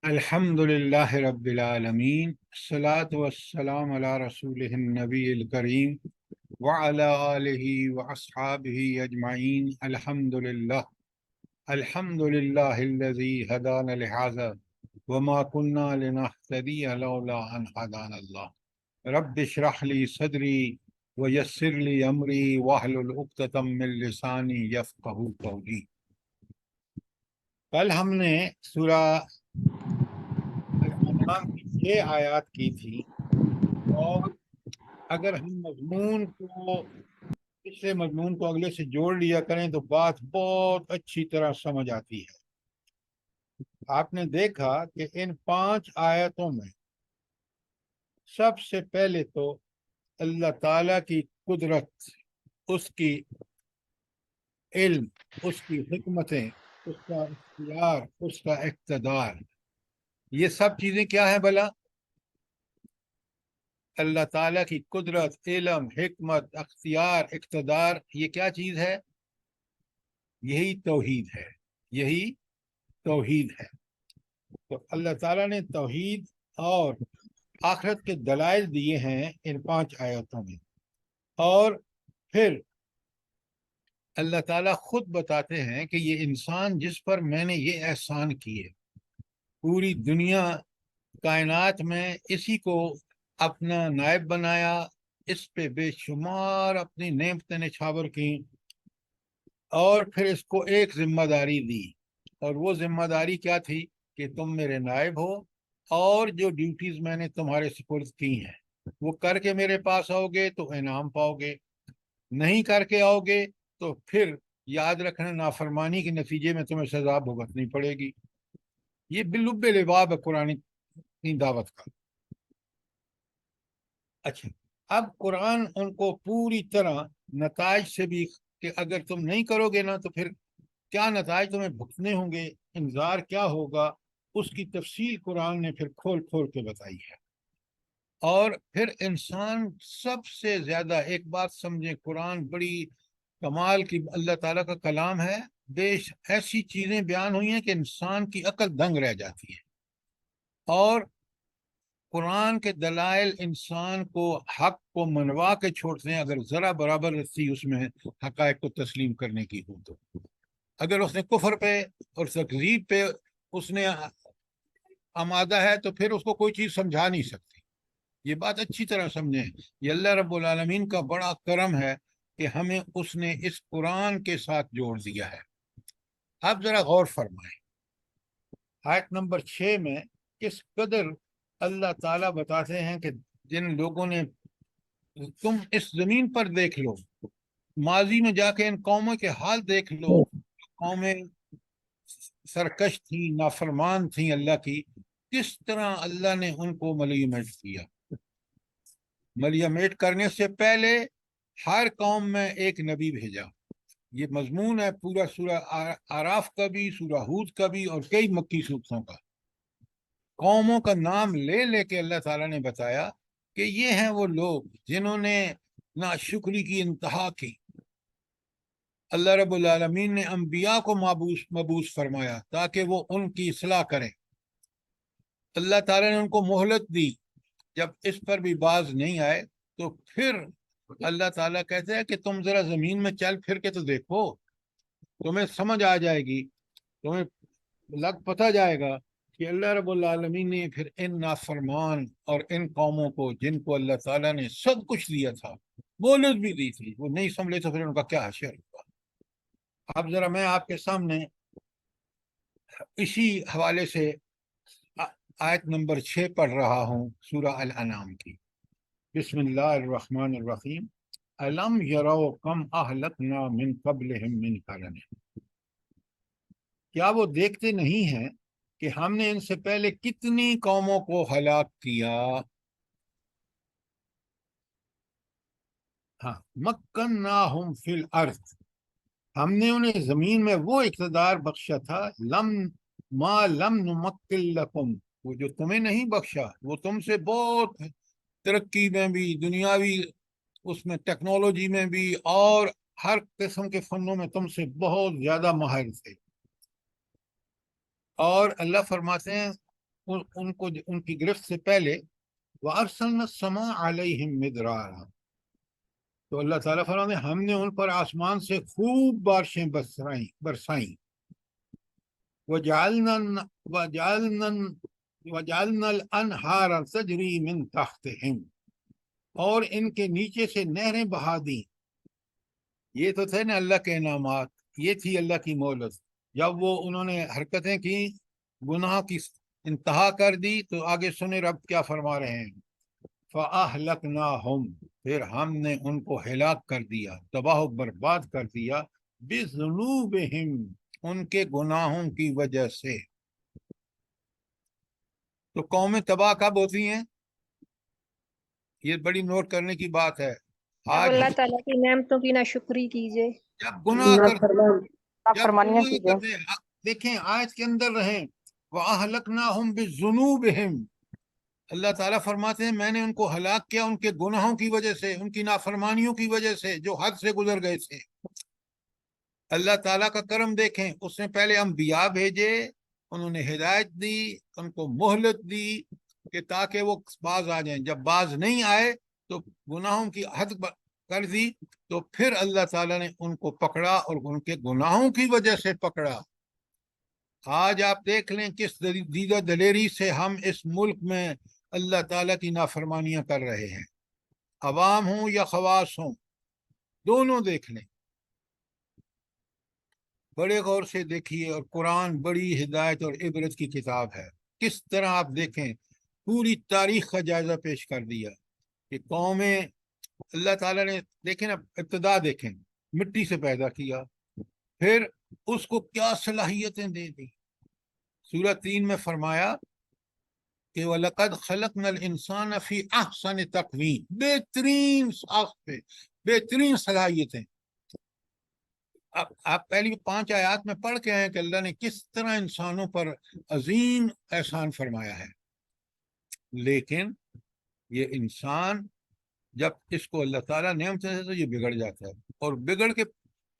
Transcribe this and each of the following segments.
الحمد للہ رب العالمین، الصلاة والسلام علی رسولہ النبی الکریم وعلی آلہ واصحابہ اجمعین۔ الحمد للہ الذی ہدانا لہذا وما كنا لنہتدی لولا ان ہدانا اللہ۔ رب اشرح لی صدری ویسر لی امری واحلل عقدۃ من لسانی یفقہوا قولی۔ کل ہم نے سورہ الانعام کی 6 آیات کی تھی، اور اگر ہم پچھلے مضمون کو اگلے سے جوڑ لیا کریں تو بات بہت اچھی طرح سمجھ آتی ہے۔ آپ نے دیکھا کہ ان 5 آیتوں میں سب سے پہلے تو اللہ تعالیٰ کی قدرت، اس کی علم، اس کی حکمتیں، اس کا اختیار، اس کا اقتدار، یہ سب چیزیں کیا ہیں بھلا؟ اللہ تعالیٰ کی قدرت، علم، حکمت، اختیار، اقتدار، یہ کیا چیز ہے؟ یہی توحید ہے، یہی توحید ہے۔ تو اللہ تعالیٰ نے توحید اور آخرت کے دلائل دیے ہیں ان 5 آیتوں میں، اور پھر اللہ تعالیٰ خود بتاتے ہیں کہ یہ انسان جس پر میں نے یہ احسان کیے، پوری دنیا کائنات میں اسی کو اپنا نائب بنایا، اس پہ بے شمار اپنی نعمتیں نچھاور کی، اور پھر اس کو ایک ذمہ داری دی، اور وہ ذمہ داری کیا تھی کہ تم میرے نائب ہو، اور جو ڈیوٹیز میں نے تمہارے سپرد کی ہیں وہ کر کے میرے پاس آؤ گے تو انعام پاؤ گے، نہیں کر کے آؤ گے تو پھر یاد رکھنا نافرمانی کے نتیجے میں تمہیں سزا بھگتنی پڑے گی۔ یہ باللب لباب ہے قرآن کی دعوت کا۔ اچھا، اب قرآن ان کو پوری طرح نتائج سے بھی، کہ اگر تم نہیں کرو گے نا تو پھر کیا نتائج تمہیں بھگتنے ہوں گے، انذار کیا ہوگا، اس کی تفصیل قرآن نے پھر کھول کھول کے بتائی ہے۔ اور پھر انسان سب سے زیادہ ایک بات سمجھے، قرآن بڑی کمال کی اللہ تعالیٰ کا کلام ہے، ایسی چیزیں بیان ہوئی ہیں کہ انسان کی عقل دنگ رہ جاتی ہے، اور قرآن کے دلائل انسان کو حق کو منوا کے چھوڑتے ہیں اگر ذرا برابر رسی اس میں حقائق کو تسلیم کرنے کی ہو تو۔ اگر اس نے کفر پہ اور تکذیب پہ اس نے آمادہ ہے تو پھر اس کو کوئی چیز سمجھا نہیں سکتی۔ یہ بات اچھی طرح سمجھیں، یہ اللہ رب العالمین کا بڑا کرم ہے کہ ہمیں اس نے اس قرآن کے ساتھ جوڑ دیا ہے۔ اب ذرا غور فرمائیں، آیت نمبر 6 میں کس قدر اللہ تعالیٰ بتاتے ہیں کہ جن لوگوں نے، تم اس زمین پر دیکھ لو، ماضی میں جا کے ان قوموں کے حال دیکھ لو، قومیں سرکش تھیں، نافرمان تھیں اللہ کی، کس طرح اللہ نے ان کو ملیمیٹ کیا۔ ملیمیٹ کرنے سے پہلے ہر قوم میں ایک نبی بھیجا۔ یہ مضمون ہے پورا سورہ آراف کا بھی، سورہ ہود کا بھی، اور کئی مکی صورتوں کا۔ قوموں کا نام لے لے کے اللہ تعالیٰ نے بتایا کہ یہ ہیں وہ لوگ جنہوں نے ناشکری کی انتہا کی۔ اللہ رب العالمین نے انبیاء کو مبعوث فرمایا تاکہ وہ ان کی اصلاح کریں۔ اللہ تعالیٰ نے ان کو مہلت دی، جب اس پر بھی باز نہیں آئے تو پھر اللہ تعالیٰ کہتے ہیں کہ تم ذرا زمین میں چل پھر کے تو دیکھو، تمہیں سمجھ آ جائے گی، تمہیں پتہ جائے گا کہ اللہ رب العالمین نے پھر ان نافرمان اور ان قوموں کو جن کو اللہ تعالیٰ نے سب کچھ دیا تھا، مہلت بھی دی تھی، وہ نہیں سنبھلے تو پھر ان کا کیا حشر ہوا۔ اب ذرا میں آپ کے سامنے اسی حوالے سے آیت نمبر 6 پڑھ رہا ہوں سورہ الانعام کی۔ بسم اللہ الرحمن الرحیم۔ الم یروا کم اہلکنا من قبلہم من قرن، کیا وہ دیکھتے نہیں ہیں کہ ہم نے ان سے پہلے کتنی قوموں کو ہلاک کیا۔ ہاں، مکناہم فی الارض، ہم نے انہیں زمین میں وہ اقتدار بخشا تھا، ما لم نمکن لکم، وہ جو تمہیں نہیں بخشا، وہ تم سے بہت ترقی میں بھی، دنیاوی اس میں ٹیکنالوجی میں بھی، اور ہر قسم کے فنوں میں تم سے بہت زیادہ ماہر تھے۔ اور اللہ فرماتے ہیں ان کو ان کی گرفت سے پہلے وَأَرْسَلْنَا السَّمَاءَ عَلَيْهِمْ مِدْرَارًا، تو اللہ تعالیٰ فرماتے ہیں ہم نے ان پر آسمان سے خوب بارشیں برسائیں. وَجَعَلْنَا وَجَعَلْنَا وَجَعَلْنَا الْأَنْهَارَ تَجْرِي مِنْ تَحْتِهِمْ، اور ان کے نیچے سے نہریں بہا دیں. یہ تو تھے نا اللہ کے انعامات، یہ تھی اللہ کی مہلت. جب وہ انہوں نے حرکتیں کی، گناہ کی انتہا کر دی، تو آگے سنے رب کیا فرما رہے ہیں. فَأَهْلَكْنَاهُمْ، پھر ہم نے ان کو ہلاک کر دیا، تباہ و برباد کر دیا، بِذُنُوبِهِمْ، ان کے گناہوں کی وجہ سے. تو قومیں تباہ کب ہوتی ہیں؟ یہ بڑی نوٹ کرنے کی بات ہے. جب آج اللہ تعالیٰ کی نعمتوں کی ناشکری کیجیے، جب گناہ کرتے، جب فرمانیاں گناہ کیجیے. کرتے ہیں. دیکھیں آیت کے اندر رہیں، وَأَهْلَكْنَاهُمْ بِذُنُوبِهِمْ، اللہ تعالیٰ فرماتے ہیں میں نے ان کو ہلاک کیا ان کے گناہوں کی وجہ سے، ان کی نافرمانیوں کی وجہ سے، جو حد سے گزر گئے تھے. اللہ تعالیٰ کا کرم دیکھیں، اس نے پہلے انبیاء بھیجے، انہوں نے ہدایت دی، ان کو مہلت دی کہ تاکہ وہ باز آ جائیں. جب باز نہیں آئے تو گناہوں کی حد کر دی، تو پھر اللہ تعالیٰ نے ان کو پکڑا اور ان کے گناہوں کی وجہ سے پکڑا. آج آپ دیکھ لیں کس دیدہ دلیری سے ہم اس ملک میں اللہ تعالیٰ کی نافرمانیاں کر رہے ہیں، عوام ہوں یا خواص ہوں، دونوں دیکھ لیں. بڑے غور سے دیکھیے، اور قرآن بڑی ہدایت اور عبرت کی کتاب ہے. کس طرح آپ دیکھیں پوری تاریخ کا جائزہ پیش کر دیا کہ قومیں، اللہ تعالیٰ نے دیکھیں نا، ابتدا دیکھیں، مٹی سے پیدا کیا، پھر اس کو کیا صلاحیتیں دے دی. سورہ 3 میں فرمایا کہ وَلَقَدْ خَلَقْنَا الْإِنسَانَ فِي أَحْسَنِ تَقْوِيمٍ، بہترین ساخت پہ، بہترین صلاحیتیں. آپ پہلی 5 آیات میں پڑھ کے آئے کہ اللہ نے کس طرح انسانوں پر عظیم احسان فرمایا ہے. لیکن یہ انسان جب اس کو اللہ تعالیٰ نعمت ہے تو یہ بگڑ جاتا ہے، اور بگڑ کے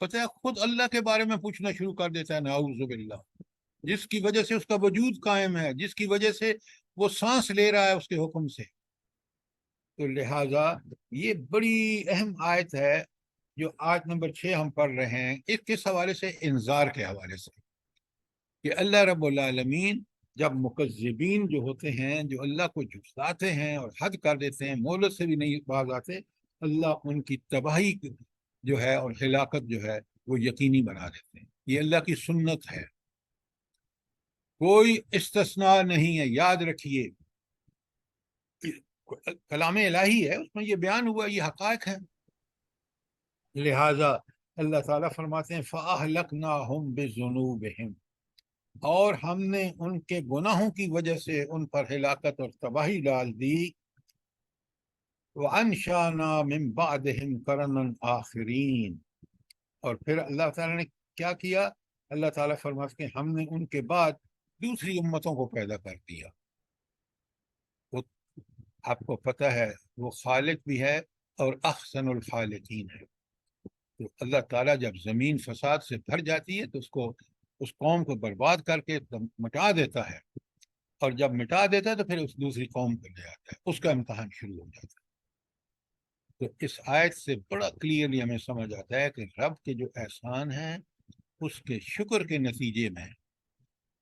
پتہ ہے خود اللہ کے بارے میں پوچھنا شروع کر دیتا ہے، نعوذ باللہ. جس کی وجہ سے اس کا وجود قائم ہے، جس کی وجہ سے وہ سانس لے رہا ہے اس کے حکم سے. تو لہٰذا یہ بڑی اہم آیت ہے جو آیت نمبر 6 ہم پڑھ رہے ہیں. اس کس حوالے سے؟ انذار کے حوالے سے، کہ اللہ رب العالمین جب مکذبین جو ہوتے ہیں، جو اللہ کو جھٹلاتے ہیں اور حد کر دیتے ہیں، مہلت سے بھی نہیں باز آتے، اللہ ان کی تباہی جو ہے اور ہلاکت جو ہے وہ یقینی بنا دیتے ہیں. یہ اللہ کی سنت ہے، کوئی استثناء نہیں ہے. یاد رکھیے کلام الہی ہے، اس میں یہ بیان ہوا، یہ حقائق ہیں. لہٰذا اللہ تعالیٰ فرماتے ہیں فَأَهْلَكْنَاهُمْ بِذُنُوبِهِمْ، اور ہم نے ان کے گناہوں کی وجہ سے ان پر ہلاکت اور تباہی ڈال دی. وَأَنشَأْنَا مِن بَعْدِهِمْ قَرْنًا آخِرِينَ، اور پھر اللہ تعالیٰ نے کیا کیا؟ اللہ تعالیٰ فرماتے ہیں ہم نے ان کے بعد دوسری امتوں کو پیدا کر دیا. وہ آپ کو پتہ ہے وہ خالق بھی ہے اور احسن الخالقین ہے. تو اللہ تعالیٰ جب زمین فساد سے بھر جاتی ہے تو اس قوم کو برباد کر کے مٹا دیتا ہے، اور جب مٹا دیتا ہے تو پھر اس دوسری قوم کو لے آتا ہے، اس کا امتحان شروع ہو جاتا ہے. تو اس آیت سے بڑا کلیئرلی ہمیں سمجھ آتا ہے کہ رب کے جو احسان ہیں اس کے شکر کے نتیجے میں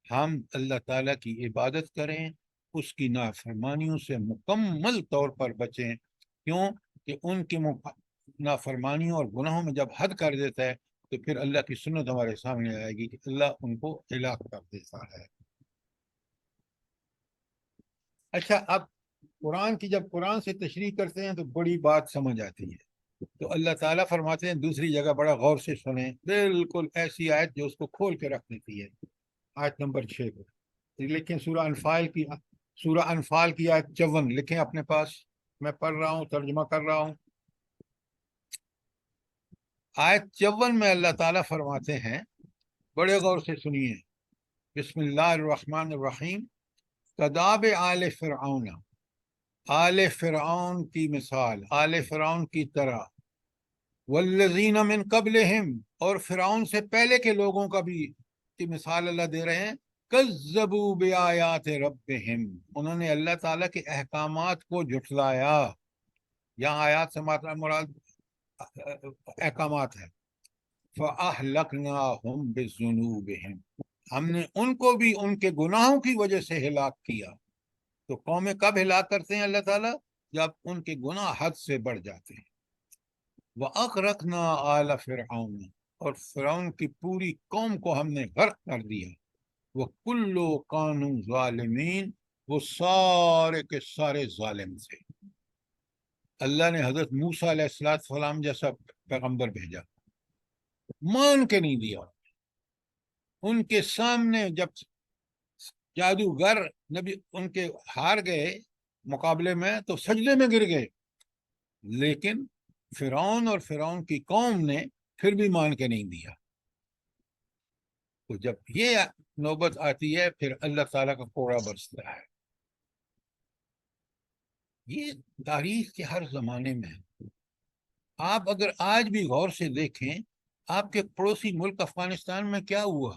ہم اللہ تعالیٰ کی عبادت کریں، اس کی نافرمانیوں سے مکمل طور پر بچیں. کیوں کہ ان کی نافرمانیوں اور گناہوں میں جب حد کر دیتا ہے تو پھر اللہ کی سنت ہمارے سامنے آئے گی کہ اللہ ان کو ہلاک کر دیتا ہے. اچھا، اب قرآن کی جب قرآن سے تشریح کرتے ہیں تو بڑی بات سمجھ آتی ہے. تو اللہ تعالیٰ فرماتے ہیں دوسری جگہ، بڑا غور سے سنیں، بالکل ایسی آیت جو اس کو کھول کے رکھ دیتی ہے، آیت نمبر 6 کو. لیکن سورہ انفال کی آیت 54 لکھیں اپنے پاس، میں پڑھ رہا ہوں، ترجمہ کر رہا ہوں. آیت 54 میں اللہ تعالیٰ فرماتے ہیں، بڑے غور سے سنیے، بسم اللہ الرحمن الرحیم. کداب آل فرعون، آل فرعون کی مثال، آل فرعون کی طرح، والذین من قبلہم، اور فرعون سے پہلے کے لوگوں کا بھی کی مثال اللہ دے رہے ہیں. کذبوا بآیات ربہم، انہوں نے اللہ تعالیٰ کے احکامات کو جھٹلایا. یہاں آیات سے مراد احکامات ہے. فَأَهْلَكْنَاهُمْ بِذُنُوبِهِمْ، ہم نے ان کو بھی ان کے گناہوں کی وجہ سے ہلاک کیا. تو قومیں کب ہلاک کرتے ہیں اللہ تعالیٰ؟ جب ان کے گناہ حد سے بڑھ جاتے ہیں. وَأَغْرَقْنَا آلَ فِرْعَوْنَ، اور فرعون کی پوری قوم کو ہم نے غرق کر دیا. وَكُلُّ كَانُوا ظَالِمِينَ، وہ سارے کے سارے ظالم تھے. اللہ نے حضرت موسیٰ علیہ السلام جیسا پیغمبر بھیجا، مان کے نہیں دیا. ان کے سامنے جب جادوگر نبی ان کے ہار گئے مقابلے میں تو سجدے میں گر گئے، لیکن فرعون اور فرعون کی قوم نے پھر بھی مان کے نہیں دیا. تو جب یہ نوبت آتی ہے پھر اللہ تعالیٰ کا کوڑا برستا ہے. یہ تاریخ کے ہر زمانے میں ہے. آپ اگر آج بھی غور سے دیکھیں، آپ کے پڑوسی ملک افغانستان میں کیا ہوا؟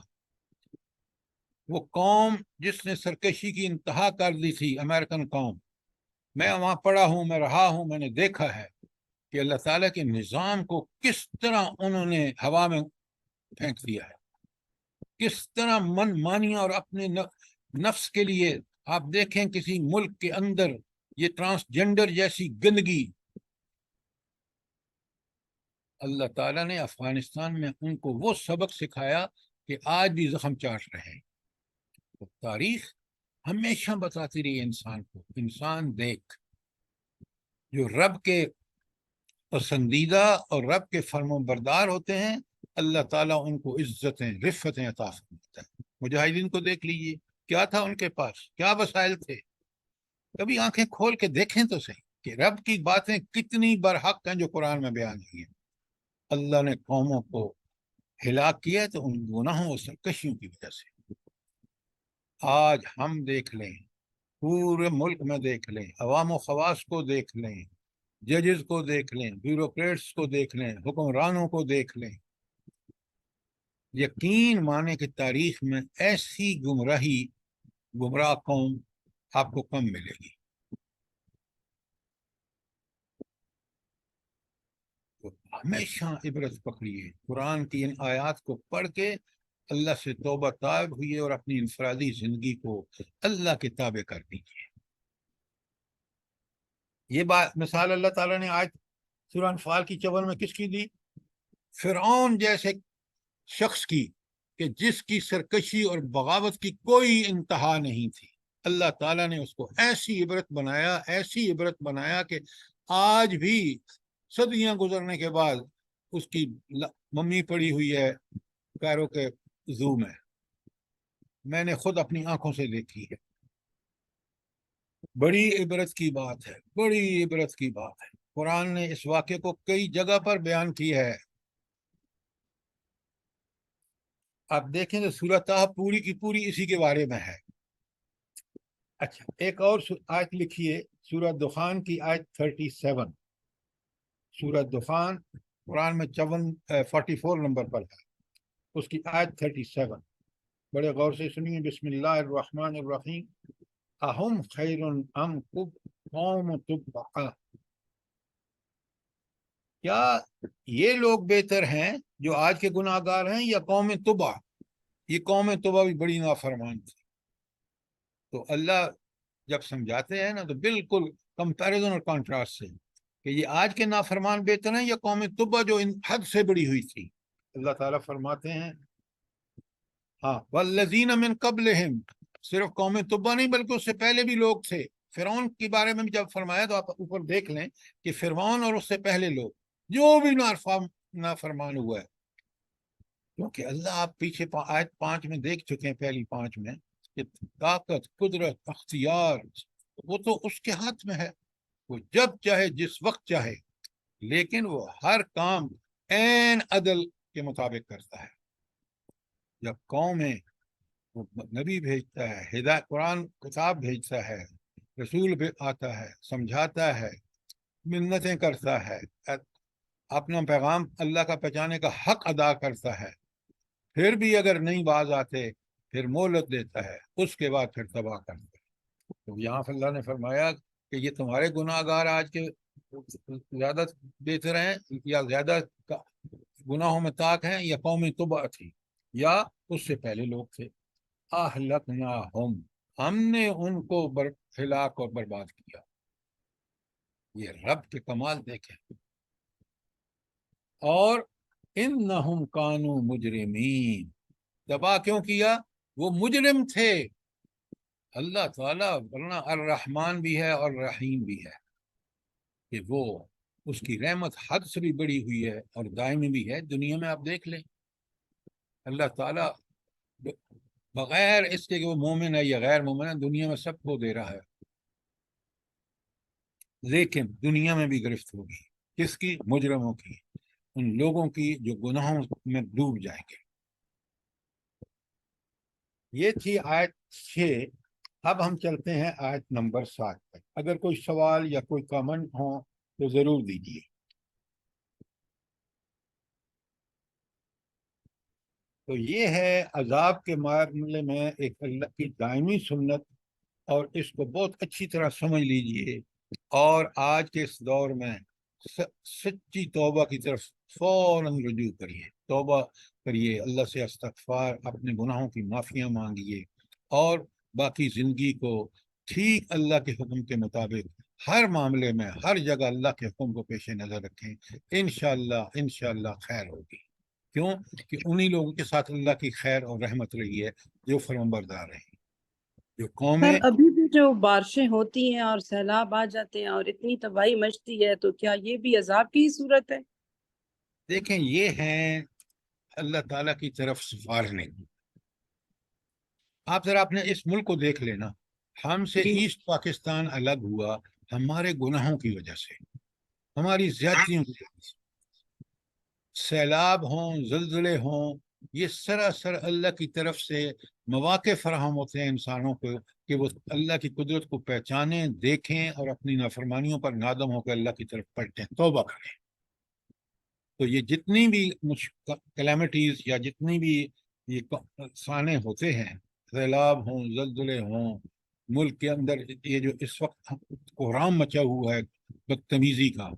وہ قوم جس نے سرکشی کی انتہا کر دی تھی، امریکن قوم، میں وہاں پڑھا ہوں، میں رہا ہوں، میں نے دیکھا ہے کہ اللہ تعالیٰ کے نظام کو کس طرح انہوں نے ہوا میں پھینک دیا ہے، کس طرح من مانیاں اور اپنے نفس کے لیے. آپ دیکھیں کسی ملک کے اندر یہ ٹرانسجنڈر جیسی گندگی. اللہ تعالیٰ نے افغانستان میں ان کو وہ سبق سکھایا کہ آج بھی زخم چاٹ رہے ہیں. تو تاریخ ہمیشہ بتاتی رہی انسان کو، انسان دیکھ، جو رب کے پسندیدہ اور رب کے فرم بردار ہوتے ہیں، اللہ تعالیٰ ان کو عزتیں رفتیں عطا فرماتا ہے. مجاہدین کو دیکھ لیجیے، کیا تھا ان کے پاس، کیا وسائل تھے. کبھی آنکھیں کھول کے دیکھیں تو صحیح کہ رب کی باتیں کتنی برحق ہیں جو قرآن میں بیان ہوئی ہیں. اللہ نے قوموں کو ہلاک کیا تو ان گناہوں اور سرکشیوں کی وجہ سے. آج ہم دیکھ لیں، پورے ملک میں دیکھ لیں، عوام و خواص کو دیکھ لیں، ججز کو دیکھ لیں، بیوروکریٹس کو دیکھ لیں، حکمرانوں کو دیکھ لیں، یقین مانے کہ تاریخ میں ایسی گمراہ قوم آپ کو کم ملے گی. تو ہمیشہ عبرت پکڑیے، قرآن کی ان آیات کو پڑھ کے اللہ سے توبہ طائب ہوئیے اور اپنی انفرادی زندگی کو اللہ کے تابع کر دیجیے. یہ بات مثال اللہ تعالیٰ نے آج سورہ انفال کی 54 میں کس کی دی؟ فرعون جیسے شخص کی کہ جس کی سرکشی اور بغاوت کی کوئی انتہا نہیں تھی. اللہ تعالیٰ نے اس کو ایسی عبرت بنایا کہ آج بھی صدیاں گزرنے کے بعد اس کی ممی پڑی ہوئی ہے کائرو کے زو میں. میں نے خود اپنی آنکھوں سے دیکھی ہے. بڑی عبرت کی بات ہے، بڑی عبرت کی بات ہے. قرآن نے اس واقعے کو کئی جگہ پر بیان کی ہے. آپ دیکھیں تو سورہ طہ پوری کی پوری اسی کے بارے میں ہے. اچھا، ایک اور آیت لکھیے، سورہ دخان کی آیت 37. سورہ دخان قرآن میں 44 نمبر پر ہے، اس کی آیت 37 بڑے غور سے سنیے. بسم اللہ الرحمن الرحیم. اہم خیر ام قوم تبع، کیا یہ لوگ بہتر ہیں جو آج کے گناہ گار ہیں یا قوم تبع؟ یہ قوم تبع بھی بڑی نافرمان تھی. تو اللہ جب سمجھاتے ہیں نا تو بالکل کمپیریزن اور کانٹراسٹ سے کہ یہ آج کے نافرمان بہتر ہیں یا قوم تبع جو ان حد سے بڑی ہوئی تھی. اللہ تعالیٰ فرماتے ہیں ہاں والذین من قبلہم، صرف قوم تبع نہیں بلکہ اس سے پہلے بھی لوگ تھے. فرعون کے بارے میں جب فرمایا تو آپ اوپر دیکھ لیں کہ فرعون اور اس سے پہلے لوگ جو بھی نافرمان ہوا ہے، کیونکہ اللہ آپ پیچھے آیت 5 میں دیکھ چکے ہیں، پہلی 5 میں کہ طاقت، قدرت، اختیار وہ تو اس کے ہاتھ میں ہے، وہ جب چاہے جس وقت چاہے، لیکن وہ ہر کام عین عدل کے مطابق کرتا ہے. جب قومیں نبی بھیجتا ہے، ہدایت قرآن کتاب بھیجتا ہے، رسول بھی آتا ہے، سمجھاتا ہے، منتیں کرتا ہے، اپنا پیغام اللہ کا پہنچانے کا حق ادا کرتا ہے، پھر بھی اگر نہیں باز آتے پھر مہلت دیتا ہے، اس کے بعد پھر تباہ کرتا ہے۔ تو یہاں سے اللہ نے فرمایا کہ یہ تمہارے گناہ گار آج کے زیادہ بہتر ہیں یا زیادہ گناہوں میں طاق ہیں، یا قوم تبع تھی، یا اس سے پہلے لوگ تھے۔ اہلکناہم، ہم نے ان کو ہلاک اور برباد کیا۔ یہ رب کے کمال دیکھیں۔ اور انہم کانوا مجرمین، تباہ کیوں کیا؟ وہ مجرم تھے۔ اللہ تعالیٰ ورنہ الرحمن بھی ہے اور رحیم بھی ہے، کہ وہ اس کی رحمت حد سے بھی بڑی ہوئی ہے اور دائمی بھی ہے۔ دنیا میں آپ دیکھ لیں، اللہ تعالیٰ بغیر اس کے کہ وہ مومن ہے یا غیر مومن ہے، دنیا میں سب کو دے رہا ہے، لیکن دنیا میں بھی گرفت ہوگی۔ کس کی؟ مجرموں کی، ان لوگوں کی جو گناہوں میں ڈوب جائیں گے۔ یہ تھی آیت 6۔ اب ہم چلتے ہیں آیت نمبر 7 تک۔ اگر کوئی سوال یا کوئی کامنٹ ہو تو ضرور دیجیے۔ تو یہ ہے عذاب کے معاملے میں ایک اللہ کی دائمی سنت، اور اس کو بہت اچھی طرح سمجھ لیجئے، اور آج کے اس دور میں سچی توبہ کی طرف فوراً رجوع کریے، توبہ کریے، اللہ سے استغفار، اپنے گناہوں کی معافیاں مانگیے، اور باقی زندگی کو ٹھیک اللہ کے حکم کے مطابق ہر معاملے میں ہر جگہ اللہ کے حکم کو پیش نظر رکھیں۔ انشاءاللہ خیر ہوگی۔ کیوں کہ انہی لوگوں کے ساتھ اللہ کی خیر اور رحمت رہی ہے جو فرمانبردار رہے، جو سر قومیں۔ ابھی بھی جو بارشیں ہوتی ہیں اور سیلاب آ جاتے ہیں اور اتنی تباہی مچتی ہے، تو کیا یہ بھی عذاب کی ہی صورت ہے؟ دیکھیں، یہ ہیں اللہ تعالیٰ کی طرف سفارنے۔ آپ ذرا اپنے اس ملک کو دیکھ لینا، ہم سے جی ایسٹ پاکستان الگ ہوا ہمارے گناہوں کی وجہ سے، ہماری زیادتیوں کی وجہ سے۔ سیلاب ہوں، زلزلے ہوں، یہ سراسر اللہ کی طرف سے مواقع فراہم ہوتے ہیں انسانوں کو کہ وہ اللہ کی قدرت کو پہچانیں، دیکھیں، اور اپنی نافرمانیوں پر نادم ہو کر اللہ کی طرف پلٹیں، توبہ کریں۔ تو یہ جتنی بھی کلیمٹیز یا جتنی بھی یہ سانے ہوتے ہیں، سیلاب ہوں، زلزلے ہوں، ملک کے اندر یہ جو اس وقت کوہرام مچا ہوا ہے بدتمیزی کا،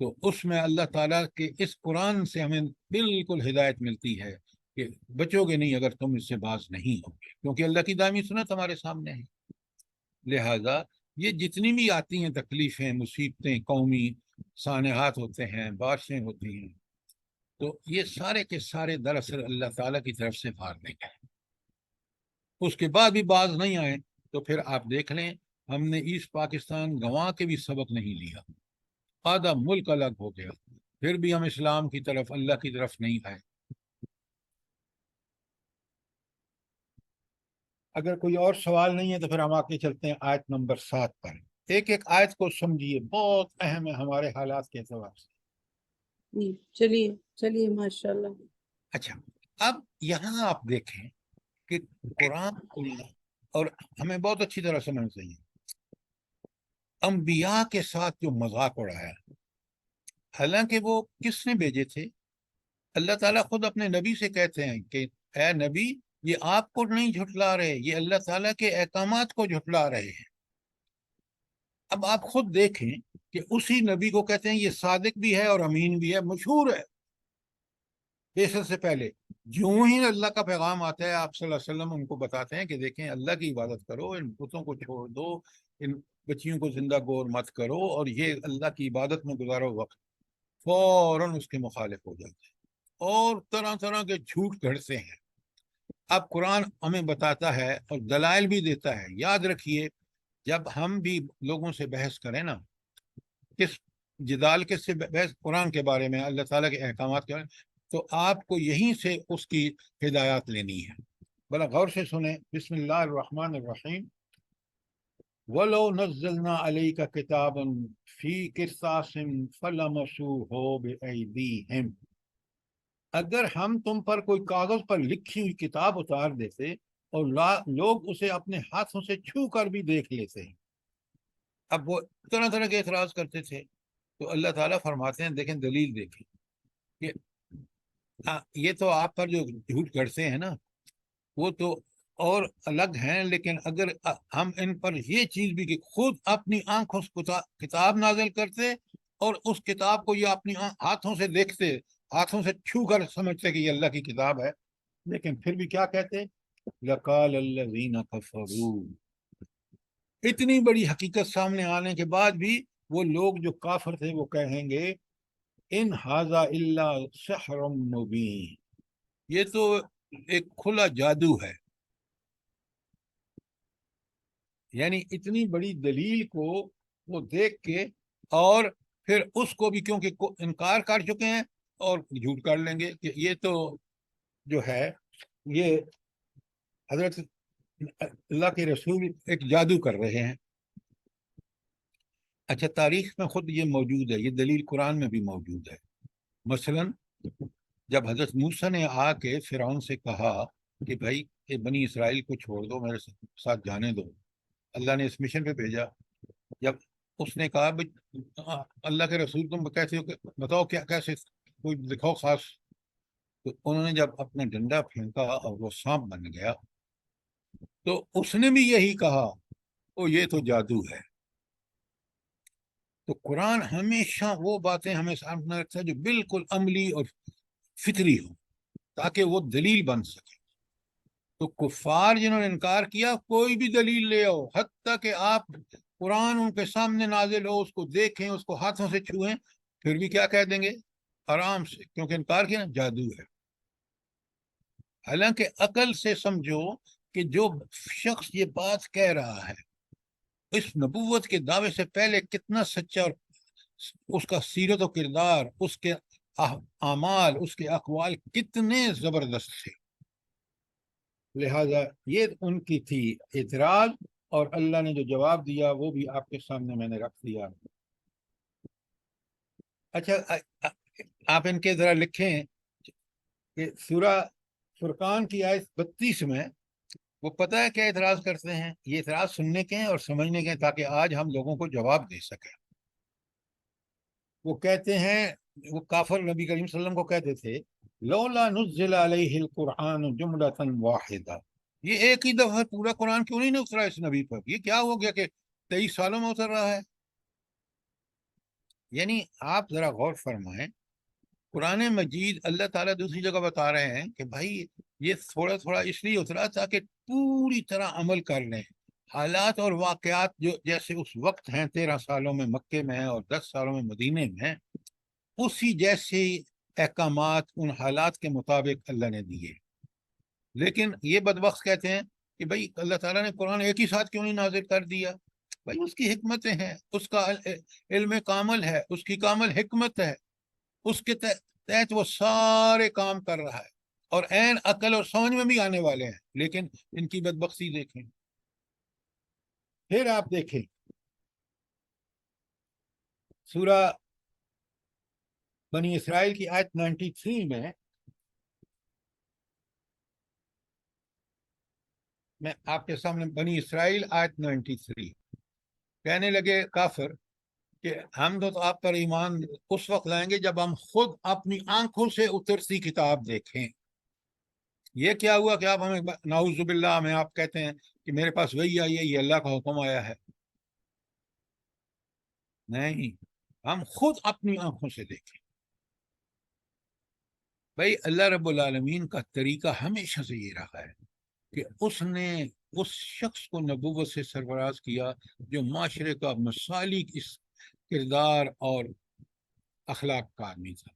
تو اس میں اللہ تعالیٰ کے اس قرآن سے ہمیں بالکل ہدایت ملتی ہے کہ بچو گے نہیں اگر تم اس سے باز نہیں ہوگے، کیونکہ اللہ کی دائمی سنت ہمارے سامنے ہے۔ لہذا یہ جتنی بھی آتی ہیں تکلیفیں، مصیبتیں، قومی سانحات ہوتے ہیں، بارشیں ہوتی ہیں، تو یہ سارے کے سارے دراصل اللہ تعالیٰ کی طرف سے وارننگ ہے۔ اس کے بعد بھی باز نہیں آئے تو پھر آپ دیکھ لیں، ہم نے ایسٹ پاکستان گنوا کے بھی سبق نہیں لیا، آدھا ملک الگ ہو گیا، پھر بھی ہم اسلام کی طرف، اللہ کی طرف نہیں آئے۔ اگر کوئی اور سوال نہیں ہے تو پھر ہم آگے چلتے ہیں آیت نمبر 7 پر۔ ایک ایک آیت کو سمجھیے، بہت اہم ہے ہمارے حالات کے اعتبار سے۔ جی، چلیے چلیے، ماشاءاللہ۔ اچھا، اب یہاں آپ دیکھیں کہ قرآن اور ہمیں بہت اچھی طرح سمجھنا چاہیے، انبیاء کے ساتھ جو مذاق اڑایا، حالانکہ وہ کس نے بھیجے تھے؟ اللہ تعالیٰ خود اپنے نبی سے کہتے ہیں کہ اے نبی، یہ آپ کو نہیں جھٹلا رہے، یہ اللہ تعالیٰ کے احکامات کو جھٹلا رہے ہیں۔ اب آپ خود دیکھیں کہ اسی نبی کو کہتے ہیں یہ صادق بھی ہے اور امین بھی ہے، مشہور ہے۔ بیسط سے پہلے جو ہی اللہ کا پیغام آتا ہے، آپ صلی اللہ علیہ وسلم ان کو بتاتے ہیں کہ دیکھیں، اللہ کی عبادت کرو، ان بتوں کو چھوڑ دو، ان بچیوں کو زندہ گور مت کرو، اور یہ اللہ کی عبادت میں گزارو وقت، فوراً اس کے مخالف ہو جاتے ہیں اور طرح طرح کے جھوٹ گھڑتے ہیں۔ اب قرآن ہمیں بتاتا ہے اور دلائل بھی دیتا ہے۔ یاد رکھیے، جب ہم بھی لوگوں سے بحث کریں نا، کس جدال کس سے بحث؟ قرآن کے بارے میں، اللہ تعالیٰ کے احکامات کے بارے میں، تو آپ کو یہیں سے اس کی ہدایات لینی ہے۔ بلا غور سے سنیں، بسم اللہ الرحمن الرحیم۔ وَلَوْ نَزَّلْنَا عَلَيْكَ كِتَابًا فِي قِرْطَاسٍ فَلَمَسُوهُ بِأَيْدِيهِمْ، اگر ہم تم پر کوئی کاغذ پر لکھی ہوئی کتاب اتار دیتے اور لوگ اسے اپنے ہاتھوں سے چھو کر بھی دیکھ لیتے ہیں۔ اب وہ طرح طرح کے اعتراض کرتے تھے، تو اللہ تعالیٰ فرماتے ہیں، دیکھیں دلیل دیکھیں کہ یہ تو آپ پر جو جھوٹ گھڑتے ہیں نا، وہ تو اور الگ ہیں، لیکن اگر ہم ان پر یہ چیز بھی کہ خود اپنی آنکھوں سے کتاب نازل کرتے اور اس کتاب کو یہ اپنی ہاتھوں سے دیکھتے، ہاتھوں سے چھو کر سمجھتے کہ یہ اللہ کی کتاب ہے، لیکن پھر بھی کیا کہتے؟ لَقَالَ الَّذِينَ كَفَرُوا، اتنی بڑی حقیقت سامنے آنے کے بعد بھی وہ لوگ جو کافر تھے وہ کہیں گے ان ھذا الا سحر مبین، یہ تو ایک کھلا جادو ہے۔ یعنی اتنی بڑی دلیل کو وہ دیکھ کے اور پھر اس کو بھی کیونکہ انکار کر چکے ہیں اور جھوٹ کر لیں گے کہ یہ تو جو ہے یہ حضرت اللہ کے رسول ایک جادو کر رہے ہیں۔ اچھا، تاریخ میں خود یہ موجود ہے، یہ دلیل قرآن میں بھی موجود ہے۔ مثلا جب حضرت موسیٰ نے آ کے فرعون سے کہا کہ بھائی یہ بنی اسرائیل کو چھوڑ دو، میرے ساتھ جانے دو، اللہ نے اس مشن پہ بھیجا، جب اس نے کہا بھائی اللہ کے رسول تم کیسے ہو، بتاؤ کیا کیسے، کوئی دکھاؤ خاص، تو انہوں نے جب اپنا ڈنڈا پھینکا اور وہ سانپ بن گیا تو اس نے بھی یہی کہا او یہ تو جادو ہے۔ تو قرآن ہمیشہ وہ باتیں ہمیں سامنے رکھتا ہے جو بالکل عملی اور فطری ہو تاکہ وہ دلیل بن سکے۔ تو کفار جنہوں نے انکار کیا کوئی بھی دلیل لے آؤ، حتیٰ کہ آپ قرآن ان کے سامنے نازل ہو، اس کو دیکھیں، اس کو ہاتھوں سے چھوئیں، پھر بھی کیا کہہ دیں گے؟ آرام سے، کیونکہ انکار کیا نا جادو ہے۔ حالانکہ عقل سے سمجھو کہ جو شخص یہ بات کہہ رہا ہے اس نبوت کے دعوے سے پہلے کتنا سچا، اور اس کا سیرت و کردار، اس کے اعمال، اس کے اقوال کتنے زبردست تھے۔ لہذا یہ ان کی تھی اعتراض، اور اللہ نے جو جواب دیا وہ بھی آپ کے سامنے میں نے رکھ دیا۔ اچھا، آپ ان کے ذرا لکھیں کہ سورہ فرقان کی آیت 32 میں وہ پتہ ہے کیا اعتراض کرتے ہیں؟ یہ اعتراض سننے کے ہیں اور سمجھنے کے ہیں تاکہ آج ہم لوگوں کو جواب دے سکیں۔ وہ کہتے ہیں، وہ کافر نبی کریم صلی اللہ علیہ وسلم کو کہتے تھے لولا نزل علیہ القرآن جملۃ واحدہ، یہ ایک ہی دفعہ پورا قرآن کیوں نہیں اترا اس نبی پر؟ یہ کیا ہو گیا کہ 23 سالوں میں اتر رہا ہے؟ یعنی آپ ذرا غور فرمائیں، قرآن مجید اللہ تعالیٰ دوسری جگہ بتا رہے ہیں کہ بھائی یہ تھوڑا تھوڑا اس لیے اترا تاکہ پوری طرح عمل کر لیں۔ حالات اور واقعات جو جیسے اس وقت ہیں 13 سالوں میں مکے میں اور 10 سالوں میں مدینے میں، اسی جیسے احکامات ان حالات کے مطابق اللہ نے دیے۔ لیکن یہ بدبخت کہتے ہیں کہ بھائی اللہ تعالیٰ نے قرآن ایک ہی ساتھ کیوں نہیں نازل کر دیا؟ بھائی اس کی حکمتیں ہیں، اس کا علم کامل ہے، اس کی کامل حکمت ہے، اس کے تحت وہ سارے کام کر رہا ہے اور عین عقل اور سمجھ میں بھی آنے والے ہیں، لیکن ان کی بدبختی دیکھیں۔ پھر آپ دیکھیں سورہ بنی اسرائیل کی آیت 93 میں آپ کے سامنے بنی اسرائیل آیت 93، کہنے لگے کافر کہ ہم تو آپ پر ایمان اس وقت لائیں گے جب ہم خود اپنی آنکھوں سے اترتی کتاب دیکھیں۔ یہ کیا ہوا کہ آپ ہمیں نعوذ باللہ میں آپ کہتے ہیں کہ میرے پاس وہی آئی ہے، یہ اللہ کا حکم آیا ہے؟ نہیں، ہم خود اپنی آنکھوں سے دیکھیں۔ بھائی اللہ رب العالمین کا طریقہ ہمیشہ سے یہ رہا ہے کہ اس نے اس شخص کو نبوت سے سرفراز کیا جو معاشرے کا مثالی اس کردار اور اخلاق کا آدمی تھا۔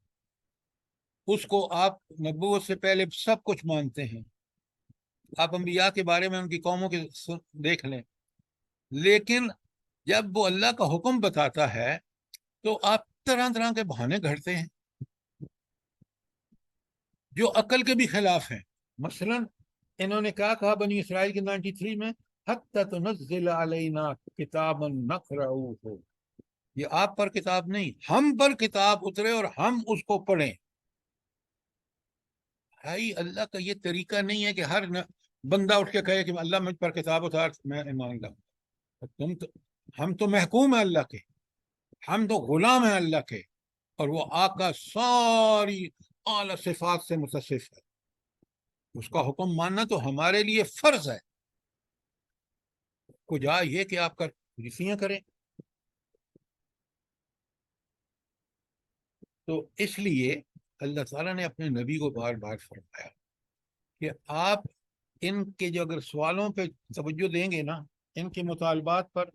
اس کو آپ نبوت سے پہلے سب کچھ مانتے ہیں، آپ انبیاء کے بارے میں ان کی قوموں کے دیکھ لیں، لیکن جب وہ اللہ کا حکم بتاتا ہے تو آپ طرح طرح کے بہانے گھڑتے ہیں جو عقل کے بھی خلاف ہیں۔ مثلا انہوں نے کیا کہا بنی اسرائیل کے 93 میں حتی تنزل علینا کتابا نقرؤہ، یہ آپ پر کتاب نہیں، ہم پر کتاب اترے اور ہم اس کو پڑھیں۔ بھائی اللہ کا یہ طریقہ نہیں ہے کہ ہر بندہ اٹھ کے کہے کہ اللہ مجھ پر کتاب اتار میں ایمان لاؤں۔ ہم تو محکوم ہیں اللہ کے، ہم تو غلام ہیں اللہ کے، اور وہ آقا ساری اعلی صفات سے متصف ہے۔ اس کا حکم ماننا تو ہمارے لیے فرض ہے، کجا یہ کہ آپ ریسیاں کریں۔ تو اس لیے اللہ تعالیٰ نے اپنے نبی کو بار بار فرمایا کہ آپ ان کے جو اگر سوالوں پہ توجہ دیں گے نا، ان کے مطالبات پر،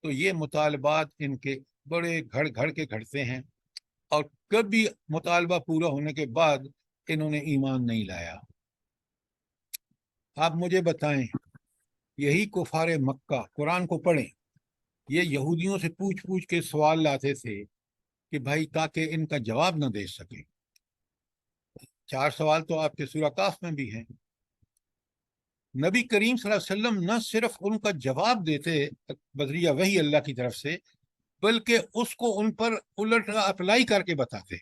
تو یہ مطالبات ان کے بڑے گھڑ گھڑ کے گھڑتے ہیں، اور کبھی مطالبہ پورا ہونے کے بعد انہوں نے ایمان نہیں لایا۔ آپ مجھے بتائیں، یہی کفار مکہ قرآن کو پڑھیں، یہ یہودیوں سے پوچھ پوچھ کے سوال لاتے تھے کہ بھائی تاکہ ان کا جواب نہ دے سکیں۔ 4 سوال تو آپ کے سورہ کاف میں بھی ہیں۔ نبی کریم صلی اللہ علیہ وسلم نہ صرف ان کا جواب دیتے بذریعہ وحی اللہ کی طرف سے، بلکہ اس کو ان پر الٹ اپلائی کر کے بتاتے۔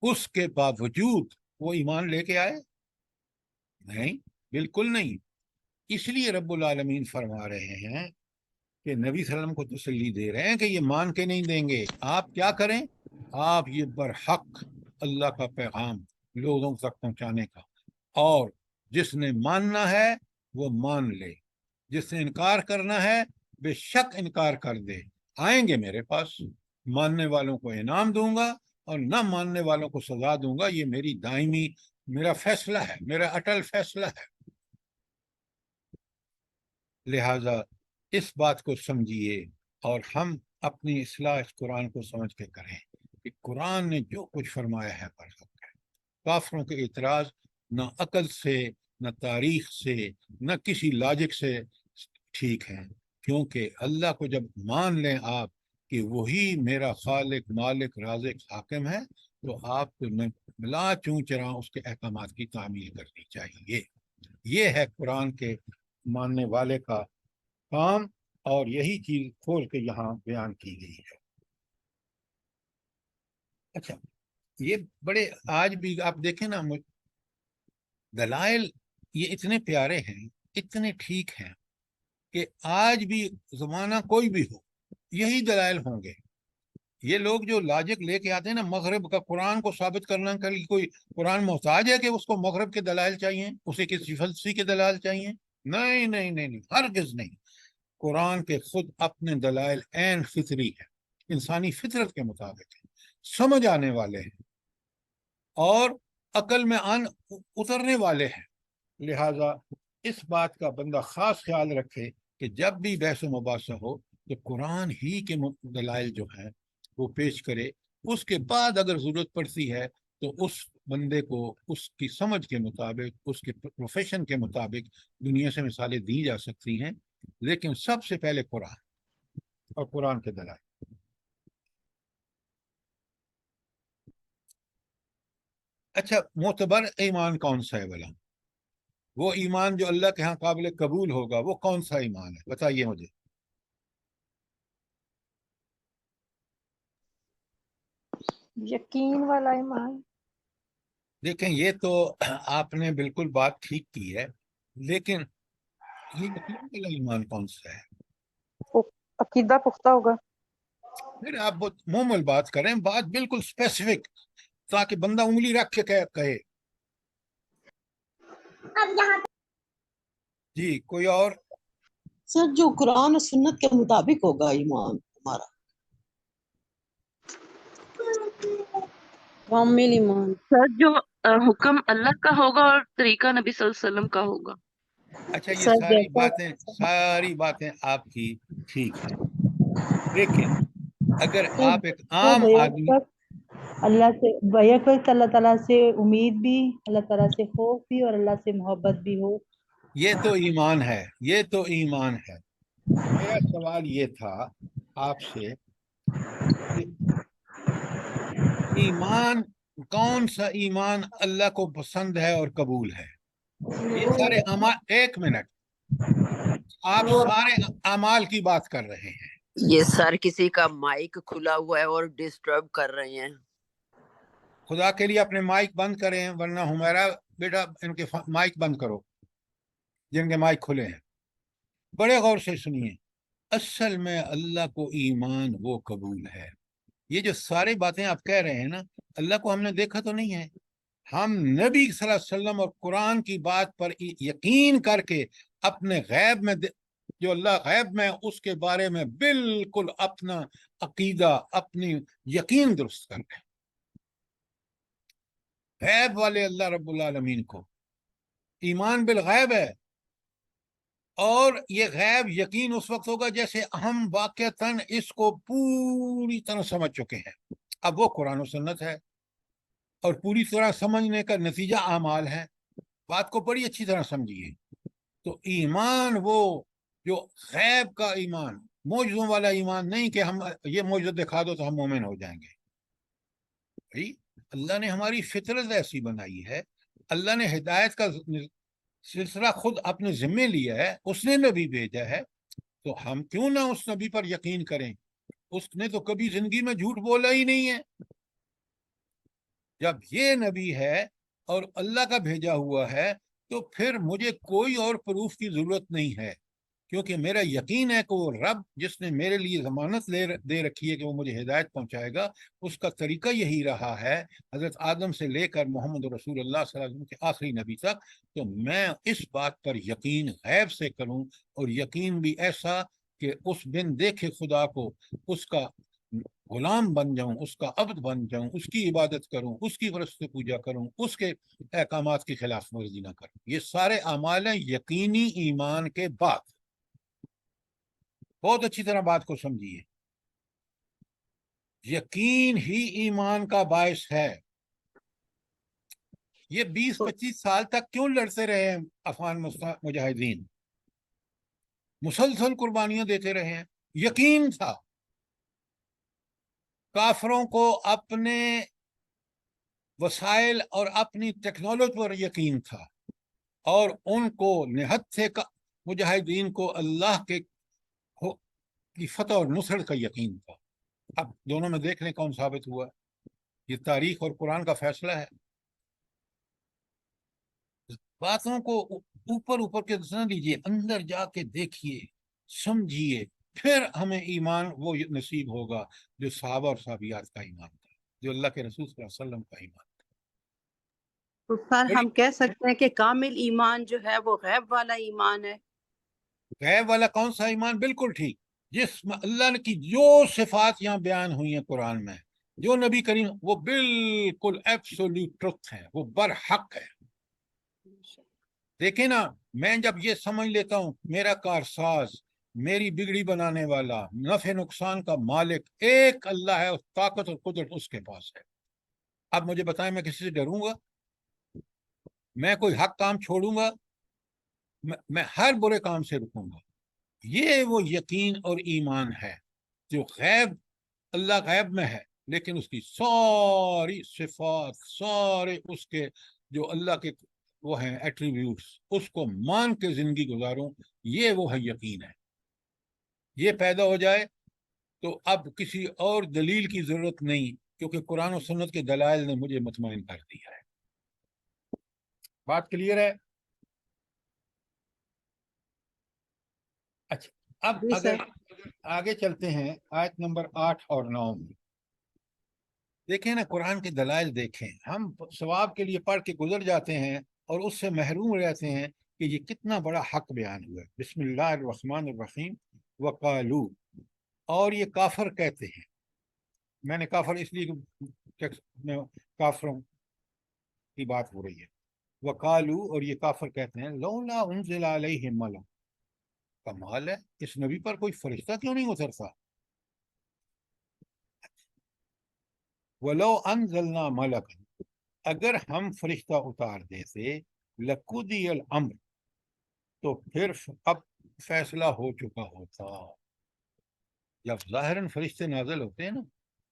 اس کے باوجود وہ ایمان لے کے آئے؟ نہیں، بالکل نہیں۔ اس لیے رب العالمین فرما رہے ہیں کہ نبی صلی اللہ علیہ وسلم کو تسلی دے رہے ہیں کہ یہ مان کے نہیں دیں گے۔ آپ کیا کریں؟ آپ یہ برحق اللہ کا پیغام لوگوں تک پہنچانے کا، اور جس نے ماننا ہے وہ مان لے، جس نے انکار کرنا ہے بے شک انکار کر دے۔ آئیں گے میرے پاس، ماننے والوں کو انعام دوں گا اور نہ ماننے والوں کو سزا دوں گا۔ یہ میری دائمی، میرا فیصلہ ہے، میرا اٹل فیصلہ ہے۔ لہذا اس بات کو سمجھیے اور ہم اپنی اصلاح اس قرآن کو سمجھ کے کریں کہ قرآن نے جو کچھ فرمایا ہے برحق ہے۔ کافروں کے اعتراض نہ عقل سے، نہ تاریخ سے، نہ کسی لاجک سے ٹھیک ہیں، کیونکہ اللہ کو جب مان لیں آپ کہ وہی میرا خالق، مالک، رازق، حاکم ہے، تو آپ کو بلا چوں چراں اس کے احکامات کی تعمیل کرنی چاہیے۔ یہ ہے قرآن کے ماننے والے کا کام، اور یہی چیز کھول کے یہاں بیان کی گئی ہے۔ اچھا، یہ بڑے آج بھی آپ دیکھیں نا، دلائل یہ اتنے پیارے ہیں، اتنے ٹھیک ہیں کہ آج بھی زمانہ کوئی بھی ہو یہی دلائل ہوں گے۔ یہ لوگ جو لاجک لے کے آتے ہیں نا مغرب کا، قرآن کو ثابت کرنا کے لیے کوئی قرآن محتاج ہے کہ اس کو مغرب کے دلائل چاہیے، اسے کسی فلسفی کے دلائل چاہیے؟ نہیں نہیں نہیں نہیں، ہرگز نہیں۔ قرآن کے خود اپنے دلائل عین فطری ہے، انسانی فطرت کے مطابق ہے، سمجھ آنے والے ہیں اور عقل میں اترنے والے ہیں۔ لہذا اس بات کا بندہ خاص خیال رکھے کہ جب بھی بحث و مباحثہ ہو تو قرآن ہی کے دلائل جو ہیں وہ پیش کرے۔ اس کے بعد اگر ضرورت پڑتی ہے تو اس بندے کو اس کی سمجھ کے مطابق، اس کے پروفیشن کے مطابق دنیا سے مثالیں دی جا سکتی ہیں، لیکن سب سے پہلے قرآن اور قرآن کے دلائل۔ اچھا، معتبر ایمان کون سا ہے بھلا؟ وہ ایمان جو اللہ کے ہاں قابل قبول ہوگا، وہ کون سا ایمان ہے؟ بتائیے مجھے۔ یقین والا ایمان۔ دیکھیں، یہ تو آپ نے بالکل بات ٹھیک کی ہے، لیکن یہ یقین والا ایمان کون سا ہے؟ عقیدہ پختہ ہوگا۔ پھر آپ بہت مومل بات کریں، بات بالکل اسپیسیفک، تاکہ بندہ انگلی رکھ کے کہے۔ جی، کوئی اور؟ سر جو قرآن اور سنت کے مطابق ہوگا ایمان ہمارا۔ کامل ایمان۔ سر جو حکم اللہ کا ہوگا اور طریقہ نبی صلی اللہ علیہ وسلم کا ہوگا۔ اچھا، یہ سر ساری باتیں آپ کی ٹھیک ہیں، لیکن اگر آپ ایک تو عام بیک آدمی، وقت اللہ سے بیک وقت اللہ تعالیٰ سے امید بھی، اللہ تعالیٰ سے خوف بھی اور اللہ سے محبت بھی ہو۔ یہ تو ایمان ہے، یہ تو ایمان ہے۔ میرا سوال یہ تھا آپ سے کہ ایمان، کون سا ایمان اللہ کو پسند ہے اور قبول ہے؟ یہ سارے اعمال، ایک منٹ، آپ سارے اعمال کی بات کر رہے ہیں۔ یہ سر کسی کا مائک کھلا ہوا ہے اور ڈسٹرب کر رہے ہیں۔ خدا کے لیے اپنے مائک بند کریں، ورنہ ہمیرا بیٹا ان کے مائک بند کرو جن کے مائک کھلے ہیں۔ بڑے غور سے سنیے، اصل میں اللہ کو ایمان وہ قبول ہے یہ جو ساری باتیں آپ کہہ رہے ہیں نا، اللہ کو ہم نے دیکھا تو نہیں ہے، ہم نبی صلی اللہ علیہ وسلم اور قرآن کی بات پر یقین کر کے اپنے غیب میں جو اللہ غیب میں اس کے بارے میں بالکل اپنا عقیدہ، اپنی یقین درست کر رہے ہیں۔ غیب والے اللہ رب العالمین کو ایمان بالغیب ہے، اور یہ غیب یقین اس وقت ہوگا جیسے ہم واقعتاً اس کو پوری طرح سمجھ چکے ہیں۔ اب وہ قرآن و سنت ہے، اور پوری طرح سمجھنے کا نتیجہ اعمال ہے۔ بات کو بڑی اچھی طرح سمجھیے۔ تو ایمان وہ جو غیب کا ایمان، معجزوں والا ایمان نہیں کہ ہم یہ معجزہ دکھا دو تو ہم مومن ہو جائیں گے۔ بھائی اللہ نے ہماری فطرت ایسی بنائی ہے، اللہ نے ہدایت کا سلسلہ خود اپنے ذمے لیا ہے، اس نے نبی بھیجا ہے، تو ہم کیوں نہ اس نبی پر یقین کریں؟ اس نے تو کبھی زندگی میں جھوٹ بولا ہی نہیں ہے۔ جب یہ نبی ہے اور اللہ کا بھیجا ہوا ہے تو پھر مجھے کوئی اور پروف کی ضرورت نہیں ہے، کیونکہ میرا یقین ہے کہ وہ رب جس نے میرے لیے ضمانت دے رکھی ہے کہ وہ مجھے ہدایت پہنچائے گا، اس کا طریقہ یہی رہا ہے حضرت آدم سے لے کر محمد رسول اللہ صلی اللہ علیہ وسلم کے آخری نبی تک۔ تو میں اس بات پر یقین غیب سے کروں، اور یقین بھی ایسا کہ اس بن دیکھے خدا کو اس کا غلام بن جاؤں، اس کا عبد بن جاؤں، اس کی عبادت کروں، اس کی پرست پوجا کروں، اس کے احکامات کی خلاف ورزی نہ کروں۔ یہ سارے اعمال ہیں یقینی ایمان کے بعد۔ بہت اچھی طرح بات کو سمجھیے، یقین ہی ایمان کا باعث ہے۔ یہ 20-25 سال تک کیوں لڑتے رہے ہیں افغان مجاہدین؟ مسلسل قربانیاں دیتے رہے ہیں، یقین تھا۔ کافروں کو اپنے وسائل اور اپنی ٹیکنالوجی پر یقین تھا، اور ان کو نہت سے مجاہدین کو اللہ کے کی فتح اور نصرت کا یقین تھا۔ اب دونوں میں دیکھ لیں کون ثابت ہوا۔ یہ تاریخ اور قرآن کا فیصلہ ہے۔ باتوں کو اوپر کے نہ لیجیے، اندر جا کے دیکھیے، سمجھیے، پھر ہمیں ایمان وہ نصیب ہوگا جو صحابہ اور صحابیات کا ایمان تھا، جو اللہ کے رسول صلی اللہ علیہ وسلم کا ایمان تھا۔ تو سر ہم کہہ سکتے ہیں کہ کامل ایمان جو ہے وہ غیب والا ایمان ہے۔ غیب والا کون سا ایمان؟ بالکل ٹھیک، جس میں اللہ کی جو صفات یہاں بیان ہوئی ہیں قرآن میں، جو نبی کریم، وہ بالکل ایبسولوٹ ٹروتھ ہے، وہ برحق ہے۔ دیکھیں نا، میں جب یہ سمجھ لیتا ہوں میرا کارساز، میری بگڑی بنانے والا، نفع نقصان کا مالک ایک اللہ ہے، طاقت اور قدرت اس کے پاس ہے۔ اب مجھے بتائیں میں کسی سے ڈروں گا؟ میں کوئی حق کام چھوڑوں گا؟ میں ہر برے کام سے رکوں گا۔ یہ وہ یقین اور ایمان ہے جو غیب، اللہ غیب میں ہے، لیکن اس کی ساری صفات، سارے اس کے جو اللہ کے وہ ہیں ایٹریبیوٹس، اس کو مان کے زندگی گزاروں، یہ وہ ہے یقین ہے۔ یہ پیدا ہو جائے تو اب کسی اور دلیل کی ضرورت نہیں، کیونکہ قرآن و سنت کے دلائل نے مجھے مطمئن کر دیا ہے۔ بات کلیئر ہے؟ اچھا، اب جی اگر سر۔ آگے چلتے ہیں آیت نمبر 8 اور 9 میں، دیکھیں نا قرآن کے دلائل دیکھیں۔ ہم ثواب کے لیے پڑھ کے گزر جاتے ہیں اور اس سے محروم رہتے ہیں کہ یہ کتنا بڑا حق بیان ہوا ہے۔ بسم اللہ الرحمن الرحیم، وقالو، اور یہ کافر کہتے ہیں۔ میں نے کافر اس لیے کہ کافروں کی بات ہو رہی ہے۔ وقالو، اور یہ کافر کہتے ہیں، لولا انزل علیہ ملک، کمال ہے، اس نبی پر کوئی فرشتہ کیوں نہیں اترتا؟ وَلَوْ أَنزَلْنَا مَلَكًا، اگر ہم فرشتہ اتار دیتے، لَقُضِيَ الْأَمْرُ، تو پھر اب فیصلہ ہو چکا ہوتا۔ جب ظاہراً فرشتے نازل ہوتے ہیں نا،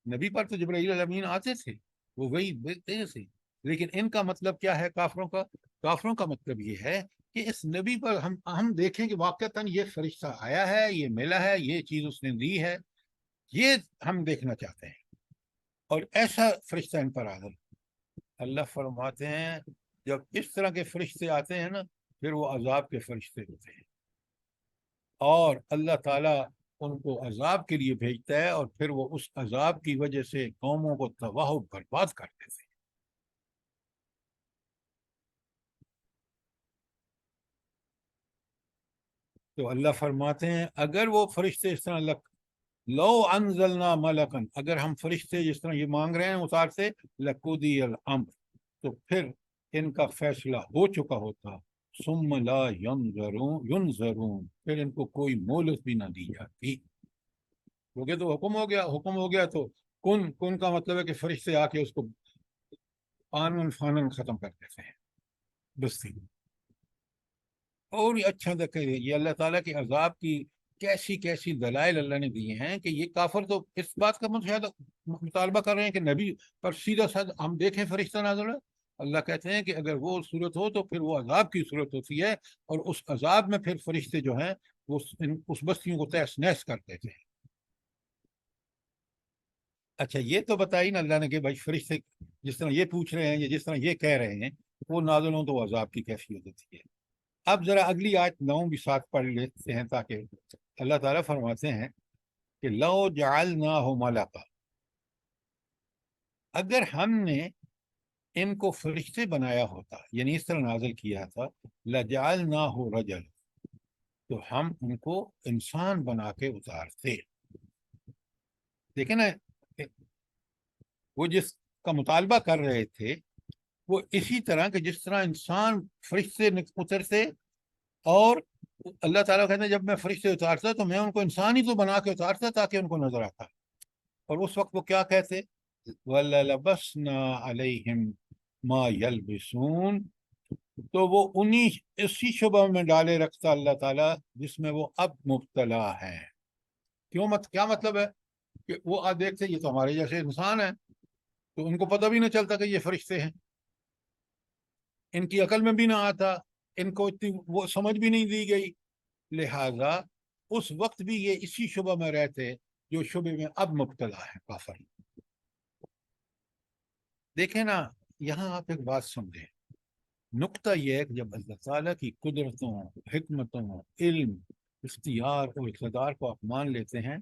نبی پر تو جبرائیل الامین آتے تھے، وہ وہی دیتے تھے، لیکن ان کا مطلب کیا ہے کافروں کا؟ کافروں کا مطلب یہ ہے کہ اس نبی پر ہم دیکھیں کہ واقعتاً یہ فرشتہ آیا ہے، یہ ملا ہے، یہ چیز اس نے دی ہے، یہ ہم دیکھنا چاہتے ہیں، اور ایسا فرشتہ ان پر آدم۔ اللہ فرماتے ہیں جب اس طرح کے فرشتے آتے ہیں نا، پھر وہ عذاب کے فرشتے ہوتے ہیں، اور اللہ تعالیٰ ان کو عذاب کے لیے بھیجتا ہے اور پھر وہ اس عذاب کی وجہ سے قوموں کو تباہ و برباد کر دیتے ہیں۔ تو اللہ فرماتے ہیں اگر وہ فرشتے اس طرح لو انزلنا ملکن، اگر ہم فرشتے جس طرح یہ مانگ رہے ہیں اتارتے، لقضی الامر، تو پھر ان کا فیصلہ ہو چکا ہوتا، ثم لا ینظرون، پھر ان کو کوئی مہلت بھی نہ دی جاتی، کیونکہ تو حکم ہو گیا تو کن کا مطلب ہے کہ فرشتے آ کے اس کو آنن فانن ختم کر دیتے ہیں بستی۔ اور یہ اچھا دیکھیں، یہ اللہ تعالیٰ کے عذاب کی کیسی کیسی دلائل اللہ نے دیے ہیں کہ یہ کافر تو اس بات کا شاید مطالبہ کر رہے ہیں کہ نبی پر سیدھا سادہ ہم دیکھیں فرشتہ نازل ہے۔ اللہ کہتے ہیں کہ اگر وہ صورت ہو تو پھر وہ عذاب کی صورت ہوتی ہے، اور اس عذاب میں پھر فرشتے جو ہیں وہ اس بستیوں کو تہس نہس کر دیتے ہیں۔ اچھا یہ تو بتائی نا اللہ نے کہ بھائی فرشتے جس طرح یہ پوچھ رہے ہیں یا جس طرح یہ کہہ رہے ہیں وہ نازل ہوں تو عذاب کی کیفیت ہوتی ہے۔ اب ذرا اگلی آیت 9 بھی ساتھ پڑھ لیتے ہیں تاکہ اللہ تعالیٰ فرماتے ہیں کہ لو جعلناہ ملکا، اگر ہم نے ان کو فرشتے بنایا ہوتا، یعنی اس طرح نازل کیا تھا، لجعلناہ رجل، تو ہم ان کو انسان بنا کے اتارتے۔ دیکھیں نا وہ جس کا مطالبہ کر رہے تھے وہ اسی طرح کہ جس طرح انسان فرشتے اترتے، اور اللہ تعالیٰ کہتے ہیں جب میں فرشتے اتارتا تو میں ان کو انسان ہی تو بنا کے اتارتا تاکہ ان کو نظر آتا، اور اس وقت وہ کیا کہتے، وَلَلَبَسْنَا عَلَيْهِمْ مَا يَلْبِسُونَ، تو وہ اسی شبہ میں ڈالے رکھتا اللہ تعالیٰ جس میں وہ اب مبتلا ہے۔ کیا مطلب ہے کہ وہ دیکھتے یہ تو ہمارے جیسے انسان ہیں، تو ان کو پتہ بھی نہ چلتا کہ یہ فرشتے ہیں، ان کی عقل میں بھی نہ آتا، ان کو اتنی وہ سمجھ بھی نہیں دی گئی، لہذا اس وقت بھی یہ اسی شبہ میں رہتے جو شبہ میں اب مبتلا ہے کافر۔ دیکھیں نا یہاں آپ ایک بات سمجھیں، نقطہ یہ ہے کہ جب اللہ تعالیٰ کی قدرتوں، حکمتوں، علم، اختیار اور اقتدار کو آپ مان لیتے ہیں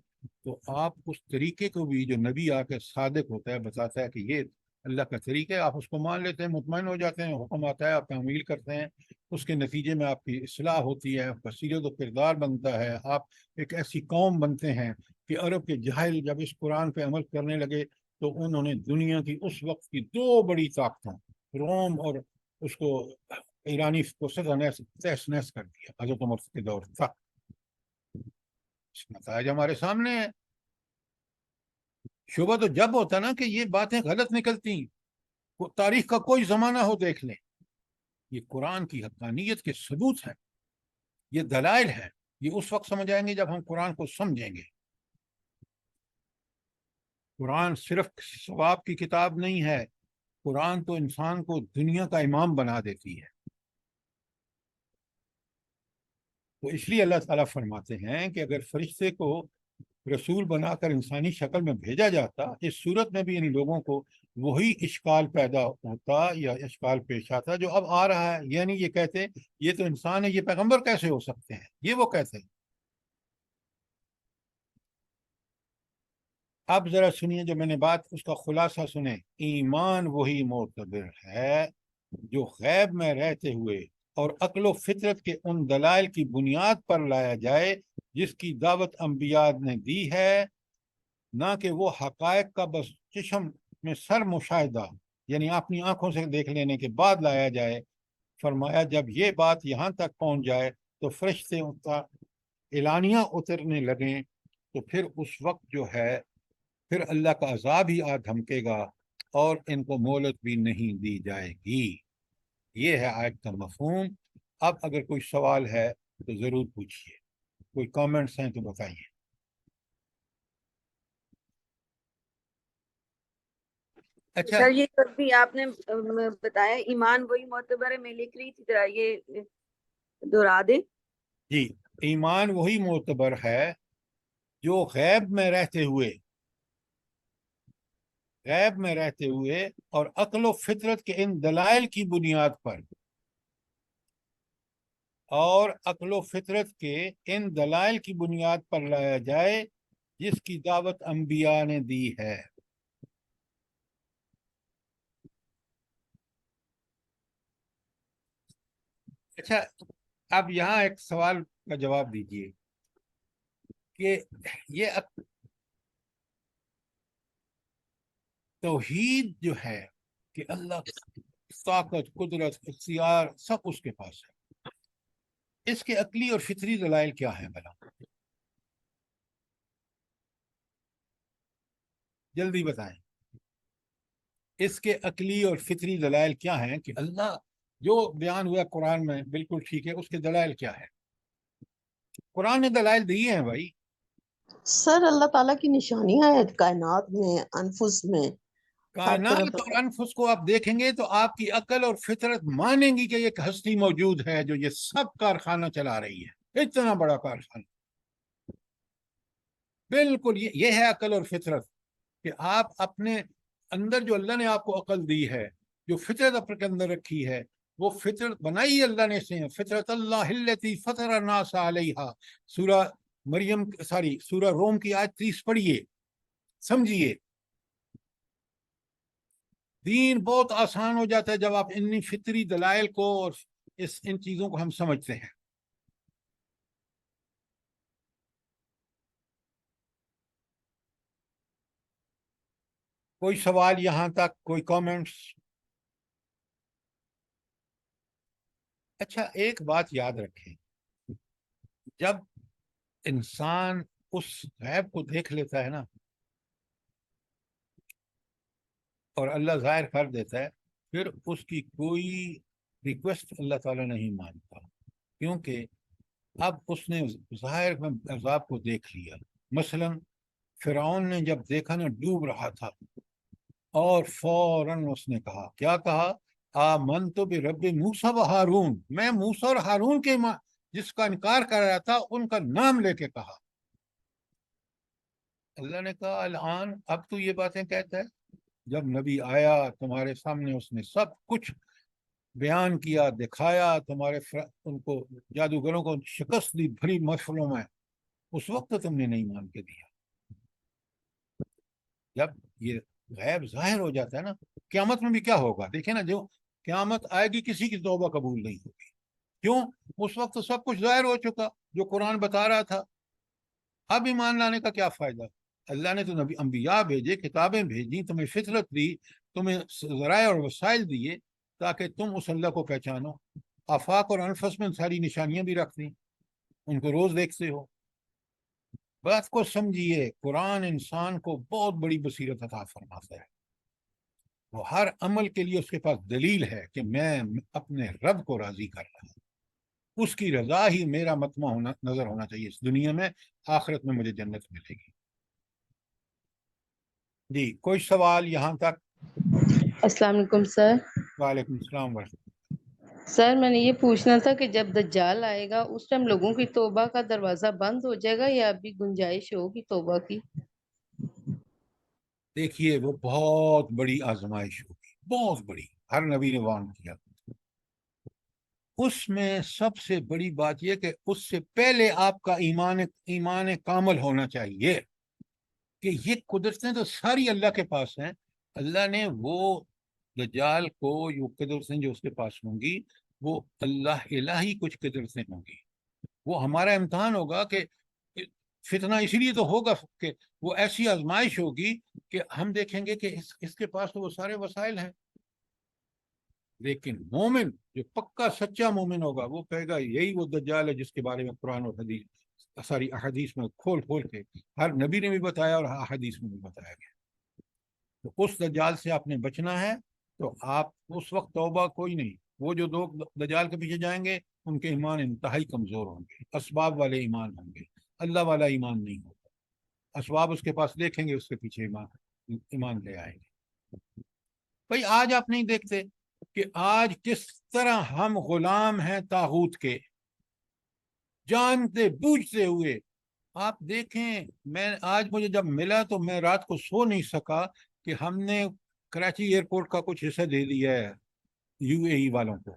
تو آپ اس طریقے کو بھی جو نبی آ کے صادق ہوتا ہے بتاتا ہے کہ یہ اللہ کا طریقہ ہے، آپ اس کو مان لیتے ہیں، مطمئن ہو جاتے ہیں، حکم آتا ہے آپ تعمیل کرتے ہیں، اس کے نتیجے میں آپ کی اصلاح ہوتی ہے، آپ کا سیرت و کردار بنتا ہے، آپ ایک ایسی قوم بنتے ہیں کہ عرب کے جاہل جب اس قرآن پہ عمل کرنے لگے تو انہوں نے دنیا کی اس وقت کی 2 بڑی طاقتوں روم اور اس کو ایرانی کو تہس نہس کر دیا حضرت عمر کے دور تک۔ نتائج ہمارے سامنے ہے۔ شبہ تو جب ہوتا نا کہ یہ باتیں غلط نکلتی، تاریخ کا کوئی زمانہ ہو دیکھ لیں، یہ قرآن کی حقانیت کے ثبوت ہیں، یہ دلائل ہیں، یہ اس وقت سمجھ آئیں گے جب ہم قرآن کو سمجھیں گے۔ قرآن صرف ثواب کی کتاب نہیں ہے، قرآن تو انسان کو دنیا کا امام بنا دیتی ہے۔ تو اس لیے اللہ تعالیٰ فرماتے ہیں کہ اگر فرشتے کو رسول بنا کر انسانی شکل میں بھیجا جاتا، اس صورت میں بھی ان لوگوں کو وہی اشکال پیدا ہوتا یا اشکال پیش آتا جو اب آ رہا ہے، یعنی یہ کہتے یہ تو انسان ہے، یہ پیغمبر کیسے ہو سکتے ہیں، یہ وہ کہتے ہیں۔ اب ذرا سنیے جو میں نے بات اس کا خلاصہ سنیں، ایمان وہی معتبر ہے جو غیب میں رہتے ہوئے اور عقل و فطرت کے ان دلائل کی بنیاد پر لایا جائے جس کی دعوت انبیاء نے دی ہے، نہ کہ وہ حقائق کا بس چشم میں سر مشاہدہ یعنی اپنی آنکھوں سے دیکھ لینے کے بعد لایا جائے۔ فرمایا جب یہ بات یہاں تک پہنچ جائے تو فرشتے اعلانیہ اترنے لگیں تو پھر اس وقت جو ہے پھر اللہ کا عذاب ہی آ دھمکے گا اور ان کو مہلت بھی نہیں دی جائے گی۔ یہ ہے آیت کا مفہوم۔ اب اگر کوئی سوال ہے تو ضرور پوچھیے، کوئی کامنٹس ہیں تو بتائیے۔ اچھا سر یہ بھی آپ نے بتایا ایمان وہی معتبر ہے، میں لکھ رہی تھی، ذرا یہ دہرا دیں۔ جی، ایمان وہی معتبر ہے جو غیب میں رہتے ہوئے اور عقل و فطرت کے ان دلائل کی بنیاد پر اور عقل و فطرت کے ان دلائل کی بنیاد پر لایا جائے جس کی دعوت انبیاء نے دی ہے۔ اچھا، اب یہاں ایک سوال کا جواب دیجئے کہ یہ توحید جو ہے کہ اللہ طاقت، قدرت، اختیار سب اس کے پاس ہے، اس کے عقلی اور فطری دلائل کیا ہیں بھلا؟ جلدی بتائیں، اس کے عقلی اور فطری دلائل کیا ہیں کہ اللہ جو بیان ہوا قرآن میں بالکل ٹھیک ہے، اس کے دلائل کیا ہے؟ قرآن نے دلائل دیے ہیں بھائی۔ سر اللہ تعالیٰ کی نشانیاں ہیں کائنات میں، انفس میں، ہر طرف۔ کائنات اور انفس کو آپ دیکھیں گے تو آپ کی عقل اور فطرت مانیں گی کہ ایک ہستی موجود ہے جو یہ سب کارخانہ چلا رہی ہے، اتنا بڑا کارخانہ۔ بالکل یہ ہے عقل اور فطرت، کہ آپ اپنے اندر جو اللہ نے آپ کو عقل دی ہے، جو فطرت اپنے اندر رکھی ہے، وہ فطرت بنائی اللہ نے سے، فطرت اللہ التی فطر الناس علیہا۔ سورہ سورہ روم کی آیت 30 پڑھیے، سمجھیے۔ دین بہت آسان ہو جاتا ہے جب آپ ان فطری دلائل کو اور ان چیزوں کو ہم سمجھتے ہیں۔ کوئی سوال یہاں تک، کوئی کامنٹس؟ اچھا، ایک بات یاد رکھیں، جب انسان اس غیب کو دیکھ لیتا ہے نا اور اللہ ظاہر کر دیتا ہے، پھر اس کی کوئی ریکویسٹ اللہ تعالیٰ نہیں مانتا، کیونکہ اب اس نے ظاہر میں عذاب کو دیکھ لیا۔ مثلا فرعون نے جب دیکھا نا ڈوب رہا تھا، اور فوراً اس نے کہا، کیا کہا؟ آمنت برب موسیٰ و ہارون، میں موسیٰ اور ہارون کے جس کا انکار کر رہا تھا ان کا نام لے کے کہا۔ اللہ نے کہا الان اب تو یہ باتیں کہتا ہے؟ جب نبی آیا تمہارے سامنے، اس نے سب کچھ بیان کیا، دکھایا، تمہارے ان کو جادوگروں کو شکست دی بھری محفلوں میں، اس وقت تم نے نہیں مان کے دیا۔ جب یہ غیب ظاہر ہو جاتا ہے نا، قیامت میں بھی کیا ہوگا دیکھیں نا، جو قیامت آئے گی کسی کی توبہ قبول نہیں ہوگی، کیوں؟ اس وقت تو سب کچھ ظاہر ہو چکا جو قرآن بتا رہا تھا۔ اب ایمان لانے کا کیا فائدہ؟ اللہ نے تو نبی انبیاء بھیجے، کتابیں بھیجی، تمہیں فطرت دی، تمہیں ذرائع اور وسائل دیے تاکہ تم اس اللہ کو پہچانو۔ آفاق اور انفس میں ساری نشانیاں بھی رکھ دیں، ان کو روز دیکھتے ہو۔ بات کو سمجھیے، قرآن انسان کو بہت بڑی بصیرت عطا فرماتا ہے۔ وہ ہر عمل کے لیے اس کے پاس دلیل ہے کہ میں اپنے رب کو راضی کر رہا ہوں، اس کی رضا ہی میرا مطمع نظر ہونا چاہیے اس دنیا میں، آخرت میں مجھے جنت ملے گی۔ جی، کوئی سوال یہاں تک؟ السلام علیکم سر۔ وعلیکم السلام ورحمۃ۔ سر میں نے یہ پوچھنا تھا کہ جب دجال آئے گا اس ٹائم لوگوں کی توبہ کا دروازہ بند ہو جائے گا یا ابھی گنجائش ہوگی توبہ کی؟ دیکھیے، وہ بہت بڑی آزمائش ہوگی، بہت بڑی، ہر نبی نے وارن کیا۔ اس میں سب سے بڑی بات یہ کہ اس سے پہلے آپ کا ایمان کامل ہونا چاہیے کہ یہ قدرتیں تو ساری اللہ کے پاس ہیں۔ اللہ نے وہ دجال کو جو قدرتیں جو اس کے پاس ہوں گی، وہ اللہ الہی کچھ قدرتیں ہوں گی۔ وہ ہمارا امتحان ہوگا کہ فتنہ اس لیے تو ہوگا کہ وہ ایسی آزمائش ہوگی کہ ہم دیکھیں گے کہ اس کے پاس تو وہ سارے وسائل ہیں، لیکن مومن جو پکا سچا مومن ہوگا وہ کہے گا یہی وہ دجال ہے جس کے بارے میں قرآن اور حدیث ساری احادیث میں کھول کے ہر نبی نے بھی بتایا اور احادیث میں بھی بتایا گیا۔ تو اس دجال سے آپ نے بچنا ہے، تو آپ اس وقت توبہ کوئی نہیں۔ وہ جو لوگ دجال کے پیچھے جائیں گے ان کے ایمان انتہائی کمزور ہوں گے، اسباب والے ایمان ہوں گے، اللہ والا ایمان نہیں ہوگا۔ اسباب اس کے پاس دیکھیں گے، اس کے پیچھے ایمان لے آئیں گے۔ بھائی آج آپ نہیں دیکھتے کہ آج کس طرح ہم غلام ہیں طاغوت کے، جانتے بوجھتے ہوئے۔ آپ دیکھیں، آج مجھے جب ملا تو میں رات کو سو نہیں سکا کہ ہم نے کراچی ایئرپورٹ کا کچھ حصہ دے دیا ہے UAE والوں کو۔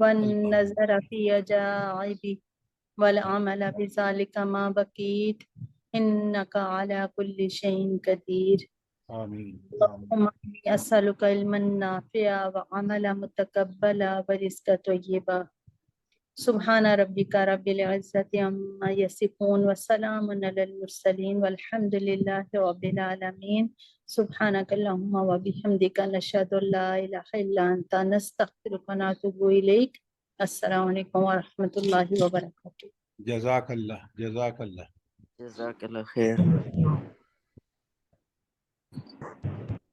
والنظر في عجائبه والعمل بذلك ما بقيت إنك على كل شيء قدير. آمین اللهم إني أسألك علما نافعا وعملا متقبلا ورزقا طيبا. سبحان ربك رب العزة عما يصفون وسلام على المرسلين والحمد لله رب العالمين. سبحانك اللهم وبحمدك نشهد أن لا إله إلا أنت نستغفرك ونتوب إليك. السلام عليكم ورحمة الله وبركاته. جزاک اللہ. جزاک اللہ خیر.